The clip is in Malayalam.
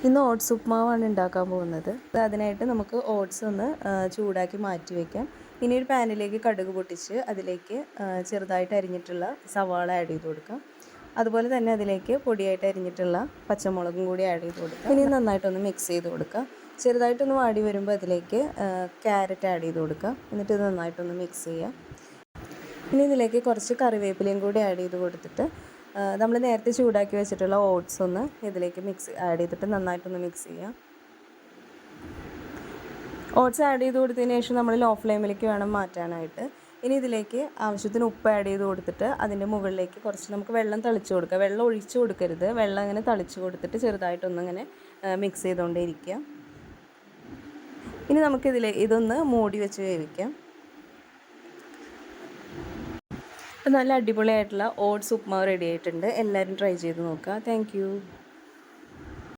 ഇന്ന് ഓട്സ് ഉപ്മാവാണ് ഉണ്ടാക്കാൻ പോകുന്നത്. അതിനായിട്ട് നമുക്ക് ഓട്സ് ഒന്ന് ചൂടാക്കി മാറ്റി വയ്ക്കാം. ഇനി ഒരു പാനിലേക്ക് കടുക് പൊട്ടിച്ച് അതിലേക്ക് ചെറുതായിട്ട് അരിഞ്ഞിട്ടുള്ള സവാള ആഡ് ചെയ്ത് കൊടുക്കാം. അതുപോലെ തന്നെ അതിലേക്ക് പൊടിയായിട്ട് അരിഞ്ഞിട്ടുള്ള പച്ചമുളകും കൂടി ആഡ് ചെയ്ത് കൊടുക്കാം. ഇനി നന്നായിട്ടൊന്ന് മിക്സ് ചെയ്ത് കൊടുക്കുക. ചെറുതായിട്ടൊന്ന് വാടി വരുമ്പോൾ അതിലേക്ക് ക്യാരറ്റ് ആഡ് ചെയ്ത് കൊടുക്കുക. എന്നിട്ട് ഇത് നന്നായിട്ടൊന്ന് മിക്സ് ചെയ്യുക. ഇനി ഇതിലേക്ക് കുറച്ച് കറിവേപ്പിലയും കൂടി ആഡ് ചെയ്ത് കൊടുത്തിട്ട് നമ്മൾ നേരത്തെ ചൂടാക്കി വെച്ചിട്ടുള്ള ഓട്സ് ഒന്ന് ഇതിലേക്ക് ആഡ് ചെയ്തിട്ട് നന്നായിട്ടൊന്ന് മിക്സ് ചെയ്യുക. ഓട്സ് ആഡ് ചെയ്ത് കൊടുത്തതിന് ശേഷം നമ്മൾ ലോ ഫ്ലെയിമിലേക്ക് വേണം മാറ്റാനായിട്ട്. ഇനി ഇതിലേക്ക് ആവശ്യത്തിന് ഉപ്പ് ആഡ് ചെയ്ത് കൊടുത്തിട്ട് അതിൻ്റെ മുകളിലേക്ക് കുറച്ച് നമുക്ക് വെള്ളം തളിച്ച് കൊടുക്കുക. വെള്ളം ഒഴിച്ച് കൊടുക്കരുത്, വെള്ളം ഇങ്ങനെ തളിച്ച് കൊടുത്തിട്ട് ചെറുതായിട്ടൊന്നിങ്ങനെ മിക്സ് ചെയ്തുകൊണ്ടേ ഇരിക്കുക. ഇനി ഇതൊന്ന് മൂടി വെച്ച് വേവിക്കാം. നല്ല അടിപൊളിയായിട്ടുള്ള ഓട്സ് ഉപ്മാവ് റെഡി ആയിട്ടുണ്ട്. എല്ലാവരും ട്രൈ ചെയ്ത് നോക്കുക. താങ്ക്